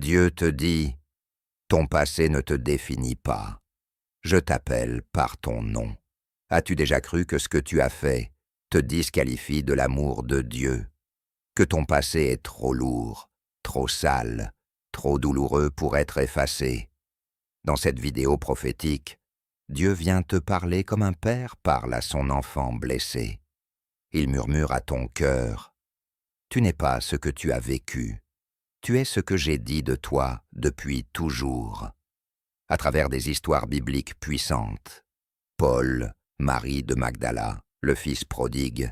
Dieu te dit, ton passé ne te définit pas. Je t'appelle par ton nom. As-tu déjà cru que ce que tu as fait te disqualifie de l'amour de Dieu? Que ton passé est trop lourd, trop sale, trop douloureux pour être effacé? Dans cette vidéo prophétique, Dieu vient te parler comme un père parle à son enfant blessé. Il murmure à ton cœur, « Tu n'es pas ce que tu as vécu. Tu es ce que j'ai dit de toi depuis toujours. » À travers des histoires bibliques puissantes, Paul, Marie de Magdala, le fils prodigue,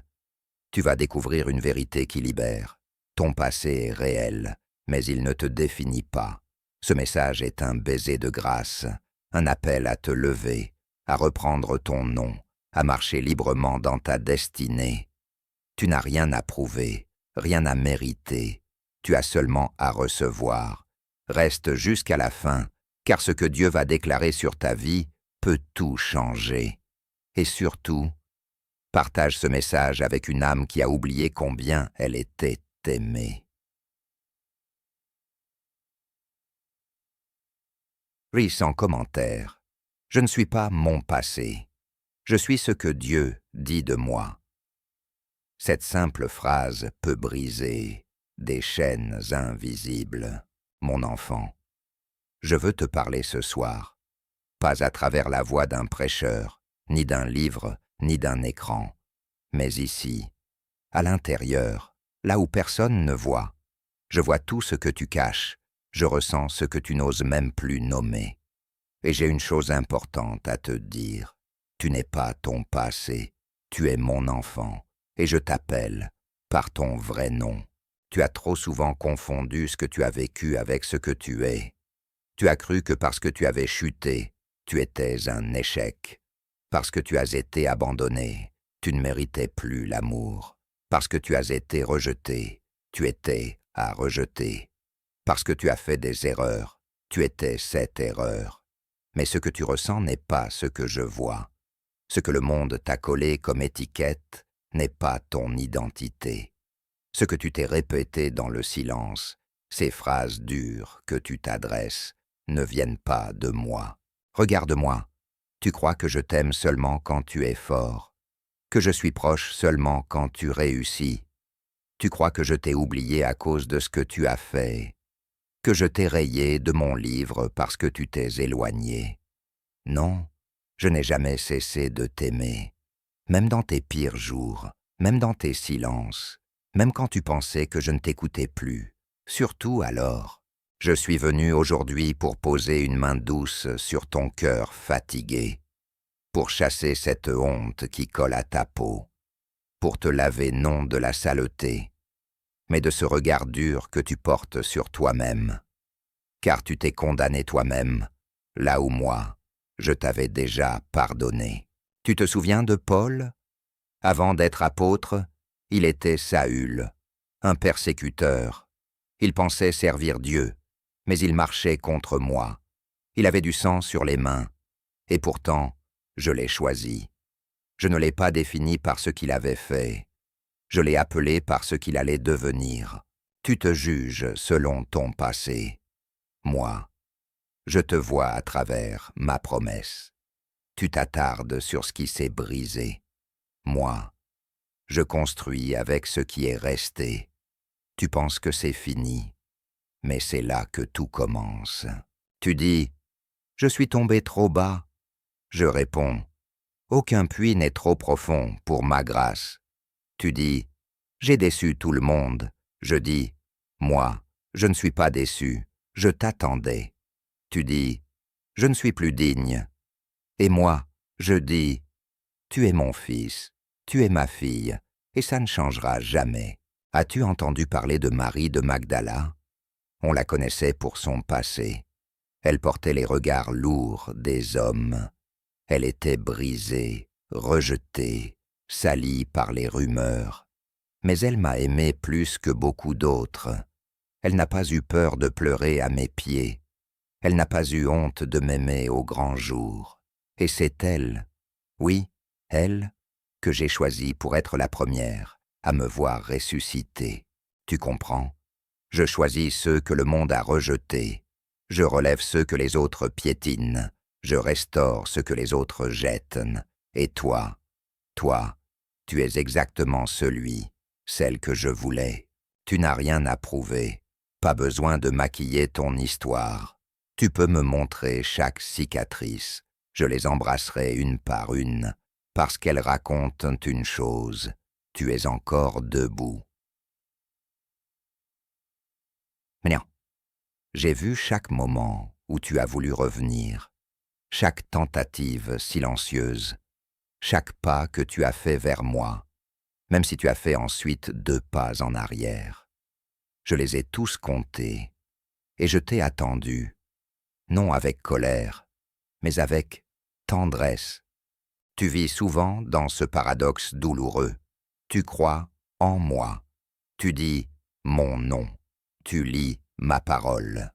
tu vas découvrir une vérité qui libère. Ton passé est réel, mais il ne te définit pas. Ce message est un baiser de grâce, un appel à te lever, à reprendre ton nom, à marcher librement dans ta destinée. Tu n'as rien à prouver, rien à mériter. Tu as seulement à recevoir. Reste jusqu'à la fin, car ce que Dieu va déclarer sur ta vie peut tout changer. Et surtout, partage ce message avec une âme qui a oublié combien elle était aimée. Ris en commentaire. Je ne suis pas mon passé. Je suis ce que Dieu dit de moi. Cette simple phrase peut briser des chaînes invisibles. Mon enfant, je veux te parler ce soir, pas à travers la voix d'un prêcheur, ni d'un livre, ni d'un écran, mais ici, à l'intérieur, là où personne ne voit. Je vois tout ce que tu caches, je ressens ce que tu n'oses même plus nommer. Et j'ai une chose importante à te dire. Tu n'es pas ton passé, tu es mon enfant, et je t'appelle par ton vrai nom. Tu as trop souvent confondu ce que tu as vécu avec ce que tu es. Tu as cru que parce que tu avais chuté, tu étais un échec. Parce que tu as été abandonné, tu ne méritais plus l'amour. Parce que tu as été rejeté, tu étais à rejeter. Parce que tu as fait des erreurs, tu étais cette erreur. Mais ce que tu ressens n'est pas ce que je vois. Ce que le monde t'a collé comme étiquette n'est pas ton identité. Ce que tu t'es répété dans le silence, ces phrases dures que tu t'adresses, ne viennent pas de moi. Regarde-moi, tu crois que je t'aime seulement quand tu es fort, que je suis proche seulement quand tu réussis. Tu crois que je t'ai oublié à cause de ce que tu as fait, que je t'ai rayé de mon livre parce que tu t'es éloigné. Non, je n'ai jamais cessé de t'aimer, même dans tes pires jours, même dans tes silences, même quand tu pensais que je ne t'écoutais plus, surtout alors. Je suis venu aujourd'hui pour poser une main douce sur ton cœur fatigué, pour chasser cette honte qui colle à ta peau, pour te laver non de la saleté, mais de ce regard dur que tu portes sur toi-même. Car tu t'es condamné toi-même, là où moi, je t'avais déjà pardonné. Tu te souviens de Paul? Avant d'être apôtre, il était Saül, un persécuteur. Il pensait servir Dieu, mais il marchait contre moi. Il avait du sang sur les mains, et pourtant, je l'ai choisi. Je ne l'ai pas défini par ce qu'il avait fait. Je l'ai appelé par ce qu'il allait devenir. Tu te juges selon ton passé. Moi, je te vois à travers ma promesse. Tu t'attardes sur ce qui s'est brisé. Moi, je construis avec ce qui est resté. Tu penses que c'est fini, mais c'est là que tout commence. Tu dis, je suis tombé trop bas. Je réponds, aucun puits n'est trop profond pour ma grâce. Tu dis, j'ai déçu tout le monde. Je dis, moi, je ne suis pas déçu, je t'attendais. Tu dis, je ne suis plus digne. Et moi, je dis, tu es mon fils, tu es ma fille, et ça ne changera jamais. As-tu entendu parler de Marie de Magdala? On la connaissait pour son passé. Elle portait les regards lourds des hommes. Elle était brisée, rejetée, salie par les rumeurs. Mais elle m'a aimé plus que beaucoup d'autres. Elle n'a pas eu peur de pleurer à mes pieds. Elle n'a pas eu honte de m'aimer au grand jour. Et c'est elle, oui, elle, que j'ai choisie pour être la première à me voir ressusciter. Tu comprends? Je choisis ceux que le monde a rejetés. Je relève ceux que les autres piétinent. Je restaure ce que les autres jettent. Et toi, tu es exactement celle que je voulais. Tu n'as rien à prouver. Pas besoin de maquiller ton histoire. Tu peux me montrer chaque cicatrice. Je les embrasserai une par une, parce qu'elles racontent une chose. Tu es encore debout. Mais non, j'ai vu chaque moment où tu as voulu revenir, chaque tentative silencieuse, chaque pas que tu as fait vers moi, même si tu as fait ensuite 2 pas en arrière. Je les ai tous comptés, et je t'ai attendu, non avec colère, mais avec tendresse. Tu vis souvent dans ce paradoxe douloureux. Tu crois en moi. Tu dis mon nom. Tu lis ma parole.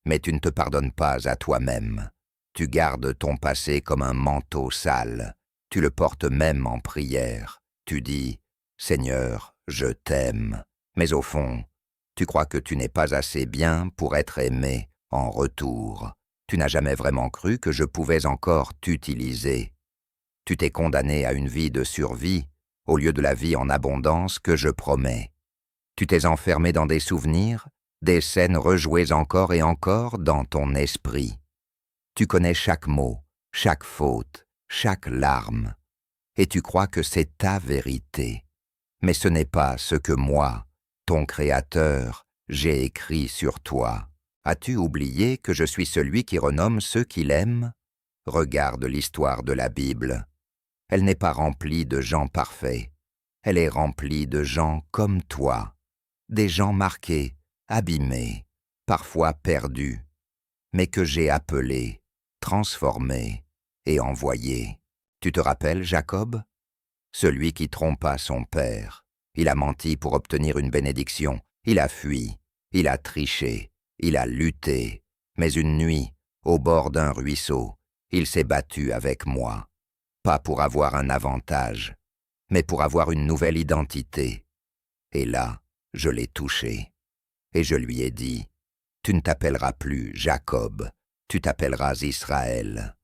Mais tu ne te pardonnes pas à toi-même. Tu gardes ton passé comme un manteau sale. Tu le portes même en prière. Tu dis « Seigneur, je t'aime ». Mais au fond, tu crois que tu n'es pas assez bien pour être aimé en retour. Tu n'as jamais vraiment cru que je pouvais encore t'utiliser. Tu t'es condamné à une vie de survie au lieu de la vie en abondance que je promets. Tu t'es enfermé dans des souvenirs, des scènes rejouées encore et encore dans ton esprit. Tu connais chaque mot, chaque faute, chaque larme, et tu crois que c'est ta vérité. Mais ce n'est pas ce que moi, ton Créateur, j'ai écrit sur toi. As-tu oublié que je suis celui qui renomme ceux qu'il aime? Regarde l'histoire de la Bible. Elle n'est pas remplie de gens parfaits. Elle est remplie de gens comme toi. Des gens marqués, abîmés, parfois perdus, mais que j'ai appelés, transformés et envoyés. Tu te rappelles, Jacob? Celui qui trompa son père. Il a menti pour obtenir une bénédiction. Il a fui. Il a triché. Il a lutté. Mais une nuit, au bord d'un ruisseau, il s'est battu avec moi. Pas pour avoir un avantage, mais pour avoir une nouvelle identité. Et là, je l'ai touché. Et je lui ai dit, « Tu ne t'appelleras plus Jacob, tu t'appelleras Israël,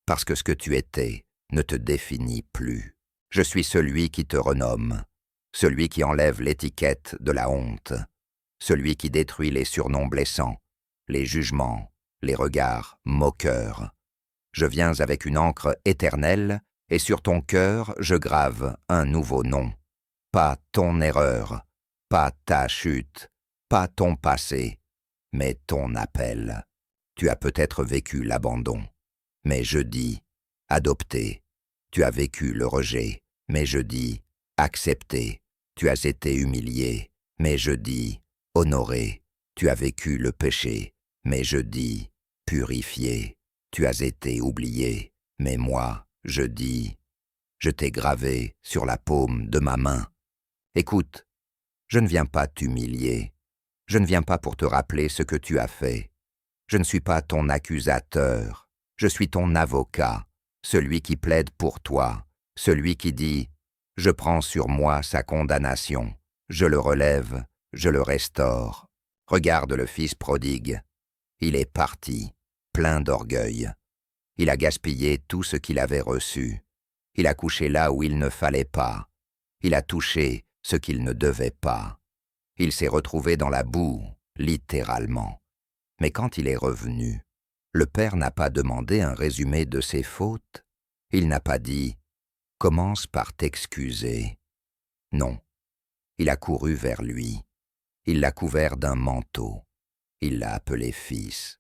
parce que ce que tu étais ne te définit plus. Je suis celui qui te renomme, celui qui enlève l'étiquette de la honte, celui qui détruit les surnoms blessants, les jugements, les regards moqueurs. Je viens avec une encre éternelle, et sur ton cœur je grave un nouveau nom. Pas ton erreur, pas ta chute, pas ton passé, mais ton appel. Tu as peut-être vécu l'abandon, mais je dis adopté. Tu as vécu le rejet, mais je dis accepté. Tu as été humilié, mais je dis honoré. Tu as vécu le péché, mais je dis purifié. Tu as été oublié, mais moi, je dis, je t'ai gravé sur la paume de ma main. Écoute, je ne viens pas t'humilier. Je ne viens pas pour te rappeler ce que tu as fait. Je ne suis pas ton accusateur. Je suis ton avocat, celui qui plaide pour toi, celui qui dit « Je prends sur moi sa condamnation. Je le relève, je le restaure. » Regarde le fils prodigue. Il est parti, plein d'orgueil. Il a gaspillé tout ce qu'il avait reçu. Il a couché là où il ne fallait pas. Il a touché ce qu'il ne devait pas. Il s'est retrouvé dans la boue, littéralement. Mais quand il est revenu, le père n'a pas demandé un résumé de ses fautes. Il n'a pas dit « Commence par t'excuser ». Non, il a couru vers lui. Il l'a couvert d'un manteau. Il l'a appelé fils.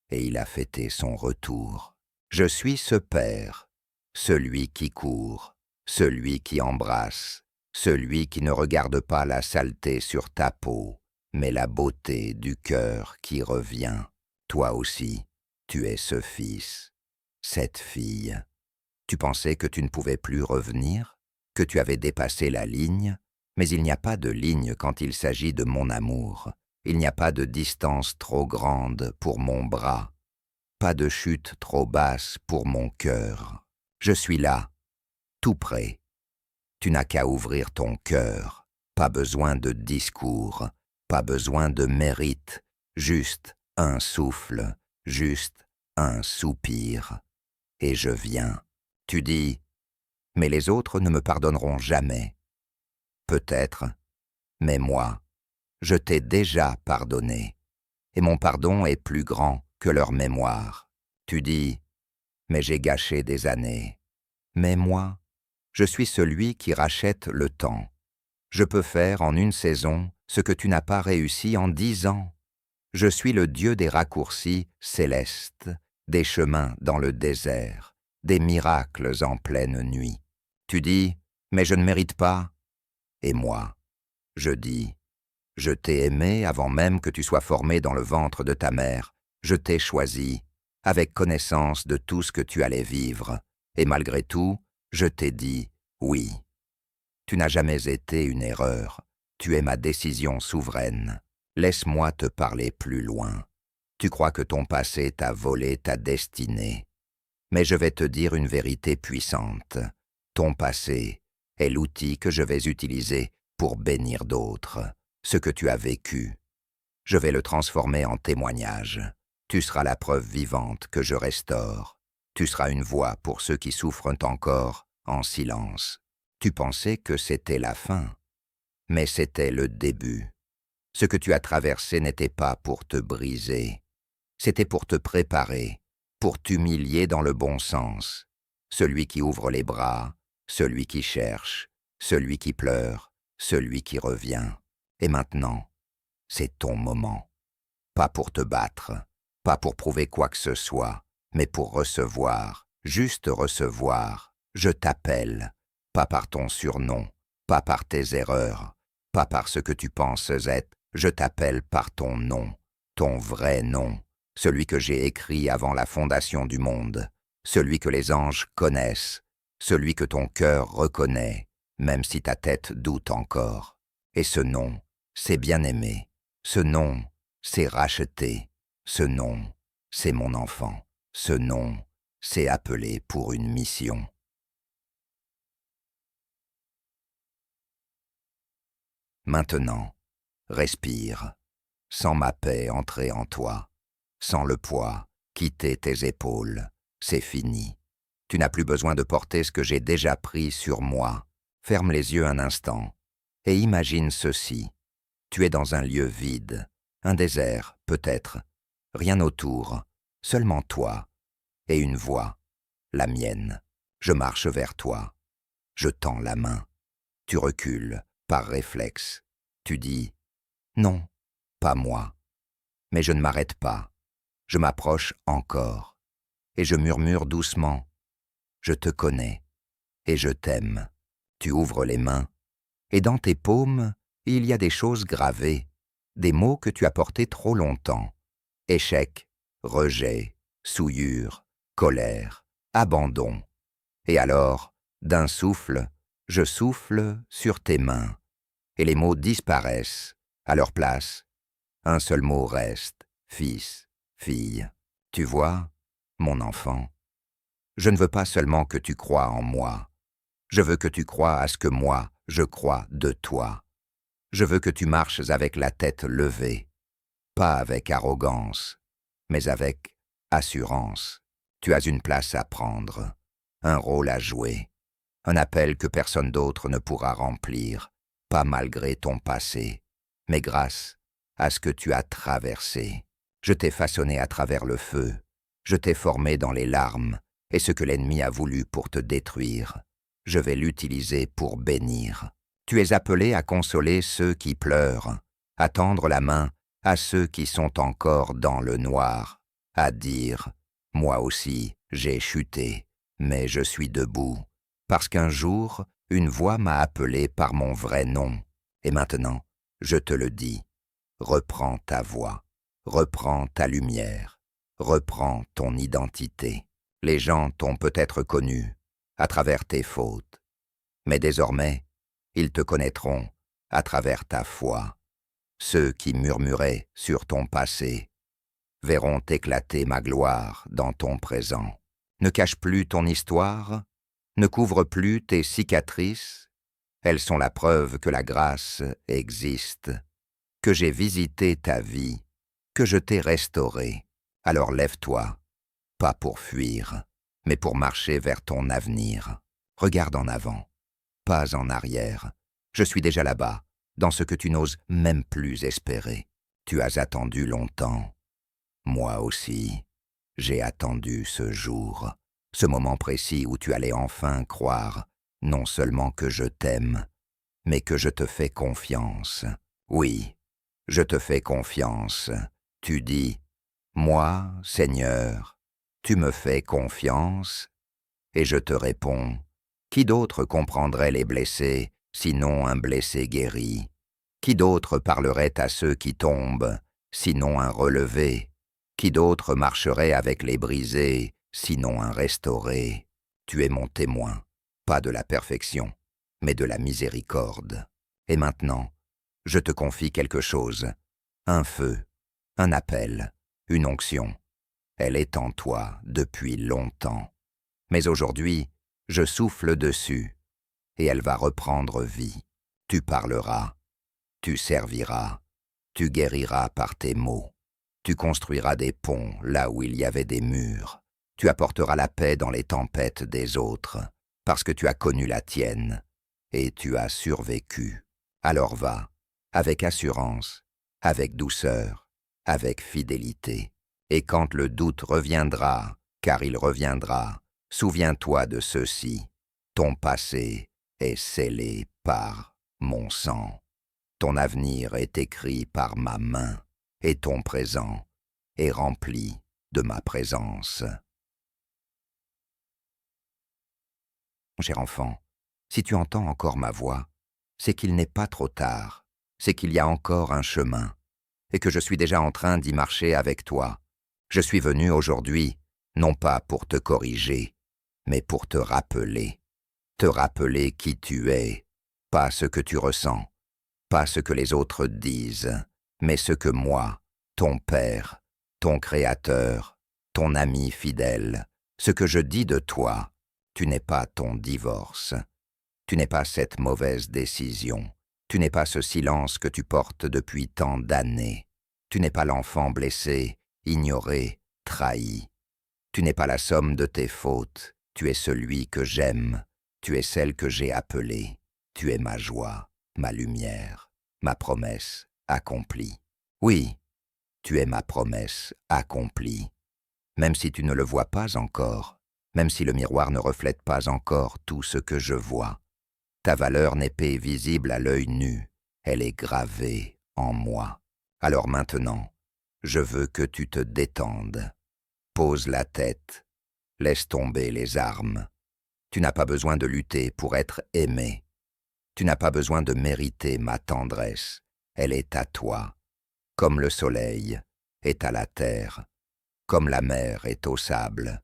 Et il a fêté son retour. Je suis ce père, celui qui court, celui qui embrasse, celui qui ne regarde pas la saleté sur ta peau, mais la beauté du cœur qui revient. Toi aussi, tu es ce fils, cette fille. Tu pensais que tu ne pouvais plus revenir, que tu avais dépassé la ligne, mais il n'y a pas de ligne quand il s'agit de mon amour. Il n'y a pas de distance trop grande pour mon bras, pas de chute trop basse pour mon cœur. Je suis là, tout près. Tu n'as qu'à ouvrir ton cœur, pas besoin de discours. pas besoin de mérite, juste un souffle, juste un soupir. Et je viens. Tu dis, mais les autres ne me pardonneront jamais. Peut-être, mais moi, je t'ai déjà pardonné, et mon pardon est plus grand que leur mémoire. Tu dis, mais j'ai gâché des années. Mais moi, je suis celui qui rachète le temps. Je peux faire en une saison ce que tu n'as pas réussi en 10 ans. Je suis le Dieu des raccourcis célestes, des chemins dans le désert, des miracles en pleine nuit. Tu dis, mais je ne mérite pas. Et moi, je dis, je t'ai aimé avant même que tu sois formé dans le ventre de ta mère. Je t'ai choisi, avec connaissance de tout ce que tu allais vivre. Et malgré tout, je t'ai dit oui. Tu n'as jamais été une erreur. Tu es ma décision souveraine. Laisse-moi te parler plus loin. Tu crois que ton passé t'a volé ta destinée. Mais je vais te dire une vérité puissante. Ton passé est l'outil que je vais utiliser pour bénir d'autres. Ce que tu as vécu, je vais le transformer en témoignage. Tu seras la preuve vivante que je restaure. Tu seras une voix pour ceux qui souffrent encore en silence. Tu pensais que c'était la fin, mais c'était le début. Ce que tu as traversé n'était pas pour te briser, c'était pour te préparer, pour t'humilier dans le bon sens. Celui qui ouvre les bras, celui qui cherche, celui qui pleure, celui qui revient. Et maintenant, c'est ton moment. Pas pour te battre, pas pour prouver quoi que ce soit, mais pour recevoir, juste recevoir. Je t'appelle, pas par ton surnom, pas par tes erreurs, pas par ce que tu penses être. Je t'appelle par ton nom, ton vrai nom, celui que j'ai écrit avant la fondation du monde, celui que les anges connaissent, celui que ton cœur reconnaît, même si ta tête doute encore. Et ce nom, c'est bien-aimé. Ce nom, c'est racheté. Ce nom, c'est mon enfant. Ce nom, c'est appelé pour une mission. Maintenant, respire. Sens ma paix entrer en toi. Sens le poids quitter tes épaules. C'est fini. Tu n'as plus besoin de porter ce que j'ai déjà pris sur moi. Ferme les yeux un instant et imagine ceci. Tu es dans un lieu vide, un désert, peut-être. Rien autour, seulement toi et une voix, la mienne. Je marche vers toi. Je tends la main. Tu recules, par réflexe. Tu dis « Non, pas moi ». Mais je ne m'arrête pas. Je m'approche encore. Et je murmure doucement « Je te connais et je t'aime ». Tu ouvres les mains. Et dans tes paumes, il y a des choses gravées, des mots que tu as portés trop longtemps. Échec, rejet, souillure, colère, abandon. Et alors, d'un souffle, je souffle sur tes mains. Et les mots disparaissent. À leur place, un seul mot reste, fils, fille. Tu vois, mon enfant, je ne veux pas seulement que tu crois en moi. Je veux que tu crois à ce que moi, je crois de toi. Je veux que tu marches avec la tête levée, pas avec arrogance, mais avec assurance. Tu as une place à prendre, un rôle à jouer, un appel que personne d'autre ne pourra remplir, pas malgré ton passé, mais grâce à ce que tu as traversé. Je t'ai façonné à travers le feu, je t'ai formé dans les larmes, et ce que l'ennemi a voulu pour te détruire, je vais l'utiliser pour bénir. Tu es appelé à consoler ceux qui pleurent, à tendre la main à ceux qui sont encore dans le noir, à dire « Moi aussi, j'ai chuté, mais je suis debout, parce qu'un jour, une voix m'a appelé par mon vrai nom. Et maintenant, je te le dis, reprends ta voix, reprends ta lumière, reprends ton identité. Les gens t'ont peut-être connu à travers tes fautes, mais désormais, ils te connaîtront à travers ta foi. Ceux qui murmuraient sur ton passé verront éclater ma gloire dans ton présent. Ne cache plus ton histoire, ne couvre plus tes cicatrices, elles sont la preuve que la grâce existe, que j'ai visité ta vie, que je t'ai restauré. Alors lève-toi, pas pour fuir, mais pour marcher vers ton avenir. Regarde en avant, pas en arrière. Je suis déjà là-bas, dans ce que tu n'oses même plus espérer. Tu as attendu longtemps. Moi aussi, j'ai attendu ce jour, ce moment précis où tu allais enfin croire, non seulement que je t'aime, mais que je te fais confiance. Oui, je te fais confiance. Tu dis, moi, Seigneur, tu me fais confiance? Et je te réponds, qui d'autre comprendrait les blessés, sinon un blessé guéri? Qui d'autre parlerait à ceux qui tombent, sinon un relevé? Qui d'autre marcherait avec les brisés, sinon un restauré? Tu es mon témoin, pas de la perfection, mais de la miséricorde. Et maintenant, je te confie quelque chose, un feu, un appel, une onction. Elle est en toi depuis longtemps. Mais aujourd'hui, je souffle dessus, et elle va reprendre vie. Tu parleras, tu serviras, tu guériras par tes mots. Tu construiras des ponts là où il y avait des murs. Tu apporteras la paix dans les tempêtes des autres, parce que tu as connu la tienne, et tu as survécu. Alors va, avec assurance, avec douceur, avec fidélité. Et quand le doute reviendra, car il reviendra, souviens-toi de ceci. Ton passé est scellé par mon sang. Ton avenir est écrit par ma main, et ton présent est rempli de ma présence. Mon cher enfant, si tu entends encore ma voix, c'est qu'il n'est pas trop tard, c'est qu'il y a encore un chemin, et que je suis déjà en train d'y marcher avec toi. Je suis venu aujourd'hui, non pas pour te corriger, mais pour te rappeler qui tu es, pas ce que tu ressens, pas ce que les autres disent, mais ce que moi, ton Père, ton Créateur, ton ami fidèle, ce que je dis de toi. Tu n'es pas ton divorce, tu n'es pas cette mauvaise décision, tu n'es pas ce silence que tu portes depuis tant d'années, tu n'es pas l'enfant blessé, ignoré, trahi. Tu n'es pas la somme de tes fautes, tu es celui que j'aime, tu es celle que j'ai appelée, tu es ma joie, ma lumière, ma promesse accomplie. Oui, tu es ma promesse accomplie. Même si tu ne le vois pas encore, même si le miroir ne reflète pas encore tout ce que je vois, ta valeur n'est pas visible à l'œil nu, elle est gravée en moi. Alors maintenant, je veux que tu te détendes. Pose la tête, laisse tomber les armes. Tu n'as pas besoin de lutter pour être aimé. Tu n'as pas besoin de mériter ma tendresse. Elle est à toi, comme le soleil est à la terre, comme la mer est au sable,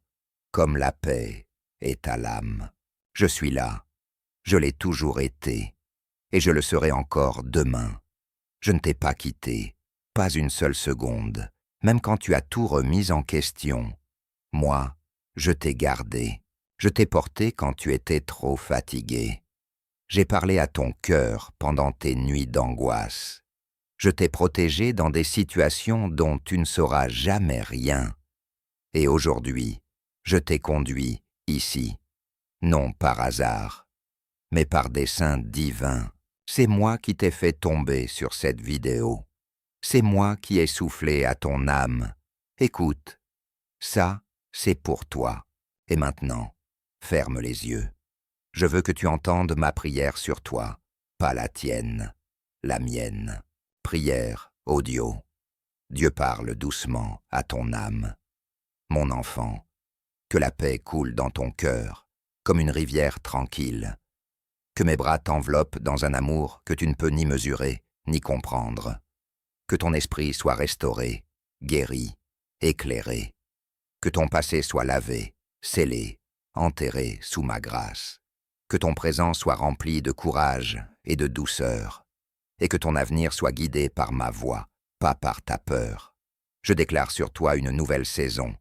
comme la paix est à l'âme. Je suis là, je l'ai toujours été, et je le serai encore demain. Je ne t'ai pas quitté, pas une seule seconde, même quand tu as tout remis en question. Moi, je t'ai gardé, je t'ai porté quand tu étais trop fatigué. J'ai parlé à ton cœur pendant tes nuits d'angoisse. Je t'ai protégé dans des situations dont tu ne sauras jamais rien. Et aujourd'hui, je t'ai conduit ici, non par hasard, mais par dessein divin. C'est moi qui t'ai fait tomber sur cette vidéo. C'est moi qui ai soufflé à ton âme. Écoute, ça, c'est pour toi. Et maintenant, ferme les yeux. Je veux que tu entendes ma prière sur toi, pas la tienne, la mienne. Prière audio. Dieu parle doucement à ton âme. Mon enfant, que la paix coule dans ton cœur, comme une rivière tranquille. Que mes bras t'enveloppent dans un amour que tu ne peux ni mesurer, ni comprendre. Que ton esprit soit restauré, guéri, éclairé. Que ton passé soit lavé, scellé, enterré sous ma grâce. Que ton présent soit rempli de courage et de douceur. Et que ton avenir soit guidé par ma voix, pas par ta peur. Je déclare sur toi une nouvelle saison,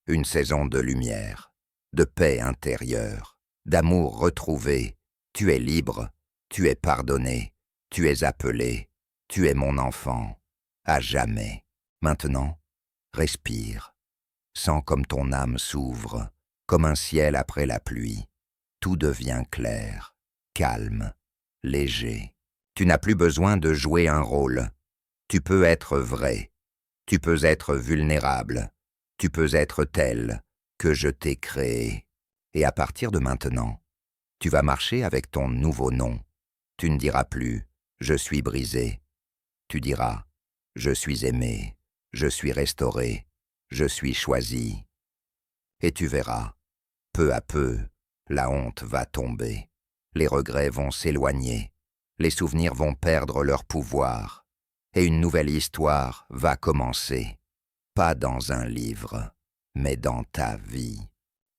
une saison de lumière, de paix intérieure, d'amour retrouvé. Tu es libre, tu es pardonné, tu es appelé, Tu es mon enfant, à jamais. Maintenant, respire. Sens comme ton âme s'ouvre, comme un ciel après la pluie. Tout devient clair, calme, léger. Tu n'as plus besoin de jouer un rôle. Tu peux être vrai. Tu peux être vulnérable. Tu peux être tel que je t'ai créé. Et à partir de maintenant, tu vas marcher avec ton nouveau nom. Tu ne diras plus « je suis brisé ». Tu diras « je suis aimé, je suis restauré, je suis choisi ». Et tu verras, peu à peu, la honte va tomber, les regrets vont s'éloigner, les souvenirs vont perdre leur pouvoir, et une nouvelle histoire va commencer, pas dans un livre, mais dans ta vie.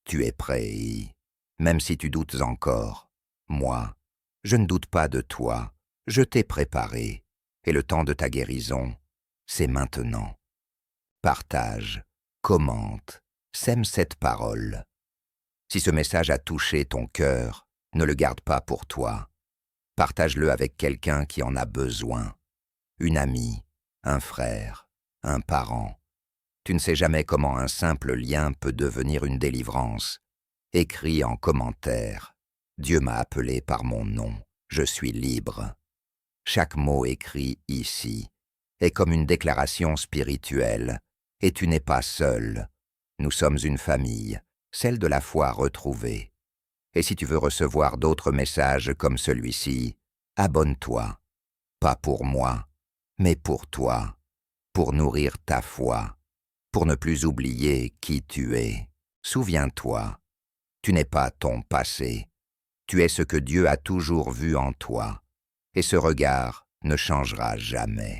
Tu es prêt, même si tu doutes encore. Moi, je ne doute pas de toi, je t'ai préparé, et le temps de ta guérison, c'est maintenant. Partage, commente, sème cette parole. Si ce message a touché ton cœur, ne le garde pas pour toi. Partage-le avec quelqu'un qui en a besoin. Une amie, un frère, un parent. Tu ne sais jamais comment un simple lien peut devenir une délivrance. Écris en commentaire. Dieu m'a appelé par mon nom. Je suis libre. Chaque mot écrit ici est comme une déclaration spirituelle. Et tu n'es pas seul. Nous sommes une famille, celle de la foi retrouvée. Et si tu veux recevoir d'autres messages comme celui-ci, abonne-toi. Pas pour moi, mais pour toi. Pour nourrir ta foi. Pour ne plus oublier qui tu es. Souviens-toi. Tu n'es pas ton passé. Tu es ce que Dieu a toujours vu en toi. Et ce regard ne changera jamais.